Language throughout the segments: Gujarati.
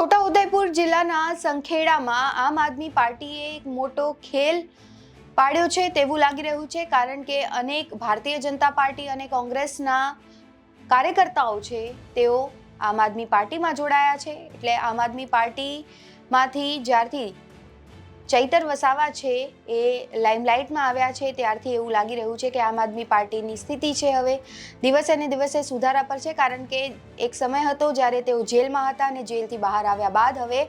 છોટાઉદેપુર જિલ્લાના સંખેડામાં આમ આદમી પાર્ટીએ એક મોટો ખેલ પાડ્યો છે તેવું લાગી રહ્યું છે, કારણ કે અનેક ભારતીય જનતા પાર્ટી અને કોંગ્રેસના કાર્યકર્તાઓ છે તેઓ આમ આદમી પાર્ટીમાં જોડાયા છે। એટલે આમ આદમી પાર્ટીમાંથી જ્યારથી ચૈતર વસાવા છે એ લાઇમલાઇટમાં આવ્યા છે ત્યારથી એવું લાગી રહ્યું છે કે આમ આદમી પાર્ટીની સ્થિતિ છે હવે દિવસે ને દિવસે સુધારા પર છે, કારણ કે એક સમય હતો જ્યારે તેઓ જેલમાં હતા અને જેલથી બહાર આવ્યા બાદ હવે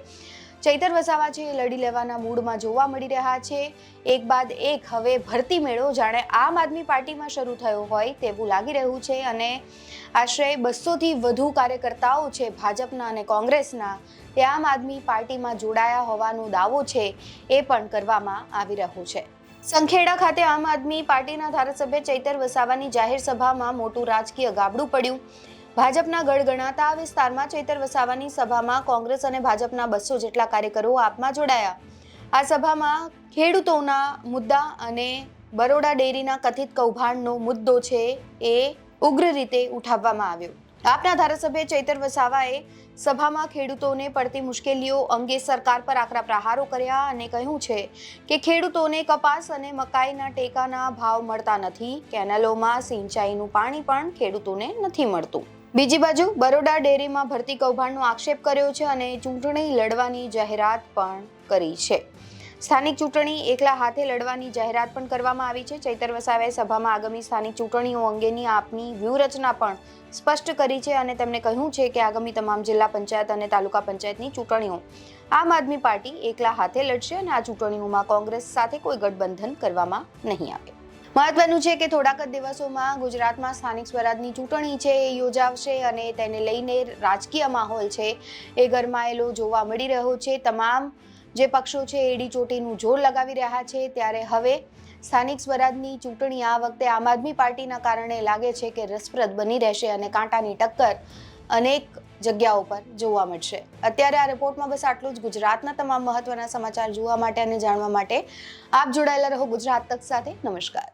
ચૈતર વસાવા છે એ લડી લેવાના મૂડમાં જોવા મળી રહ્યા છે। એક બાદ એક હવે ભરતી મેળો જાણે આમ આદમી પાર્ટીમાં શરૂ થયો હોય તેવું લાગી રહ્યું છે અને આશરે 200થી વધુ કાર્યકર્તાઓ છે ભાજપના અને કોંગ્રેસના તે આમ આદમી પાર્ટીમાં જોડાયા હોવાનો દાવો છે એ પણ કરવામાં આવી રહ્યો છે। સંખેડા ખાતે આમ આદમી પાર્ટીના ધારાસભ્ય ચૈતર વસાવાની જાહેર સભામાં મોટું રાજકીય ગાબડું પડ્યું। ભાજપના ગઢ ગણાતા આ વિસ્તારમાં ચૈતર વસાવાની સભામાં કોંગ્રેસ અને ભાજપના 200 જેટલા કાર્યકરો આપમાં જોડાયા। આ સભામાં ખેડૂતોના મુદ્દા અને બરોડા ડેરીના કથિત કૌભાંડનો મુદ્દો છે એ ઉગ્ર રીતે ઉઠાવવામાં આવ્યો। આપના ધારાસભ્ય ચૈતર વસાવાએ સભામાં ખેડૂતોને પડતી મુશ્કેલીઓ અંગે સરકાર પર આકરા પ્રહારો કર્યા અને કહ્યું છે કે ખેડૂતોને કપાસ અને મકાઈના ટેકાના ભાવ મળતા નથી, કેનાલોમાં સિંચાઈનું પાણી પણ ખેડૂતોને નથી મળતું। બીજી બાજુ બરોડા ડેરીમાં ભરતી કૌભાંડનો આક્ષેપ કર્યો છે અને ચૂંટણી લડવાની જાહેરાત પણ કરી છે। સ્થાનિક ચૂંટણી એકલા હાથે લડવાની જાહેરાત પણ કરવામાં આવી છે। ચૈતર વસાવાએ સભામાં આગામી સ્થાનિક ચૂંટણીઓ અંગેની આપની વ્યૂહરચના પણ સ્પષ્ટ કરી છે અને તેમણે કહ્યું છે કે આગામી તમામ જિલ્લા પંચાયત અને તાલુકા પંચાયતની ચૂંટણીઓ આમ આદમી પાર્ટી એકલા હાથે લડશે અને આ ચૂંટણીઓમાં કોંગ્રેસ સાથે કોઈ ગઠબંધન કરવામાં નહીં આવે। મહત્વનું છે કે થોડાક જ દિવસોમાં ગુજરાતમાં સ્થાનિક સ્વરાજની ચૂંટણી છે એ યોજાશે અને તેને લઈને રાજકીય માહોલ છે એ ગરમાયેલો જોવા મળી રહ્યો છે। તમામ જે પક્ષો છે એડી ચોટીનું જોર લગાવી રહ્યા છે, ત્યારે હવે સ્થાનિક સ્વરાજની ચૂંટણી આ વખતે આમ આદમી પાર્ટીના કારણે લાગે છે કે રસપ્રદ બની રહેશે અને કાંટાની ટક્કર અનેક જગ્યાઓ પર જોવા મળશે। અત્યારે આ રિપોર્ટમાં બસ આટલું જ। ગુજરાતના તમામ મહત્વના સમાચાર જોવા માટે અને જાણવા માટે આપ જોડાયેલા રહો ગુજરાત તક સાથે। નમસ્કાર।